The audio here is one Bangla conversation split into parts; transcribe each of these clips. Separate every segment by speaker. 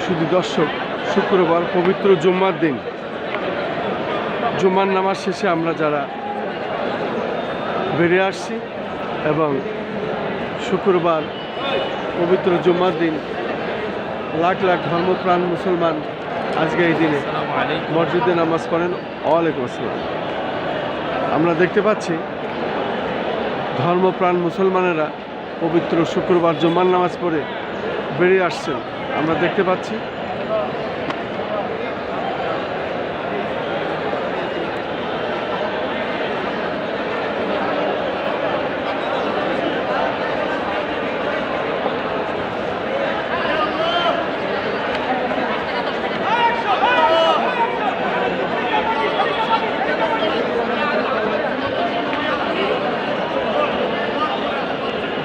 Speaker 1: শুধু দর্শক, শুক্রবার পবিত্র জুম্মার দিন, জুম্মার নামাজ শেষে আমরা যারা বেরিয়ে আসছি এবং শুক্রবার পবিত্র জুম্মার দিন লাখ লাখ ধর্মপ্রাণ মুসলমান আজকে এই দিনে মসজিদে নামাজ পড়েন। ওয়ালাইকুম আসসালাম। আমরা দেখতে পাচ্ছি ধর্মপ্রাণ মুসলমানেরা পবিত্র শুক্রবার জুম্মার নামাজ পড়ে বেরিয়ে আসছেন, আমরা দেখতে পাচ্ছি।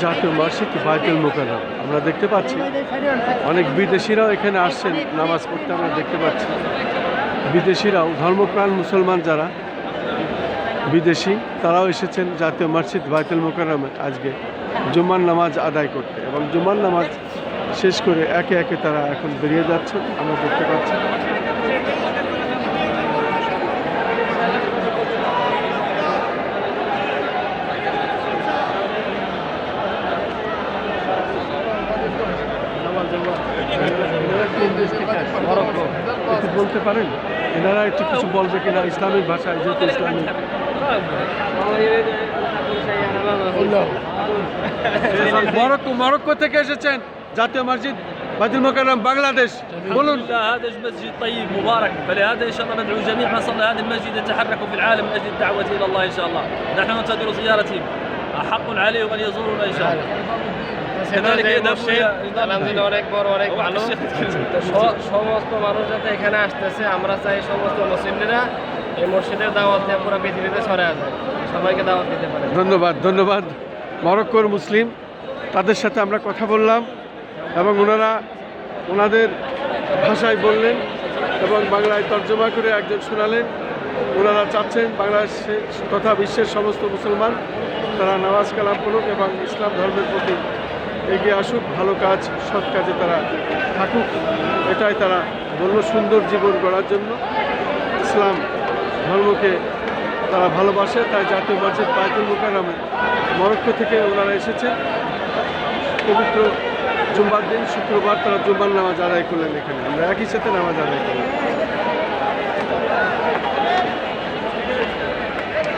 Speaker 1: জাতীয় মসজিদ বাইতুল মুকাররম আমরা দেখতে পাচ্ছি, অনেক বিদেশিরাও এখানে আসছেন নামাজ পড়তে, আমরা দেখতে পাচ্ছি। বিদেশিরাও ধর্মপ্রাণ মুসলমান যারা বিদেশি তারাও এসেছেন জাতীয় মসজিদ বাইতুল মুকাররমে আজকে জুম্মার নামাজ আদায় করতে, এবং জুম্মার নামাজ শেষ করে একে একে তারা এখন বেরিয়ে যাচ্ছেন, আমরা দেখতে পাচ্ছি। একটু বলতে পারেন এনারা একটু কিছু বলবে কিনা ইসলামিক ভাষায়, যেহেতু ইসলামিক। মরক্কো থেকে এসেছেন জাতীয় মসজিদ বাইতুল মুকাররম বাংলাদেশ, বলুন।
Speaker 2: هذا مسجد طيب مبارك، فلهذا ان شاء الله ندعو جميع من صلى هذا المسجد يتحركوا في العالم من اجل الدعوه الى الله ان شاء الله. نحن ننتظر زيارتهم، حق عليهم ان يزورونا ان شاء الله. كذلك
Speaker 3: আলহামদুলিল্লাহ অনেক বড়, অনেক ভালো। সমস্ত মানুষ যাতে এখানে আসতেছে, আমরা চাই সমস্ত মুসলিমরা এই মসজিদের দাওয়াত দিয়ে পুরো পৃথিবীতে ছড়ায় যায়, সবাইকে দাওয়াত দিতে পারে।
Speaker 1: ধন্যবাদ, ধন্যবাদ। মরক্কোর মুসলিম, তাদের সাথে আমরা কথা বললাম এবং ওনারা ওনাদের ভাষায় বললেন এবং বাংলায় তর্জমা করে একজন শোনালেন। ওনারা চাচ্ছেন বাংলাদেশে তথা বিশ্বের সমস্ত মুসলমান তারা নামাজ কালাম করুক এবং ইসলাম ধর্মের প্রতি এগিয়ে আসুক, ভালো কাজ সৎ কাজে তারা থাকুক, এটাই তারা বলল। সুন্দর জীবন গড়ার জন্য ইসলাম ধর্মকে তারা ভালোবাসে, তাই জাতীয় মসজিদ বাইতুল মুকাররমে মরক্কো থেকে ওনারা এসেছেন। পবিত্র জুম্মার দিন শুক্রবার তারা জুম্মার নামাজ আদায় করলেন, এখানে আমরা একই সাথে নামাজ আদায় করলেন।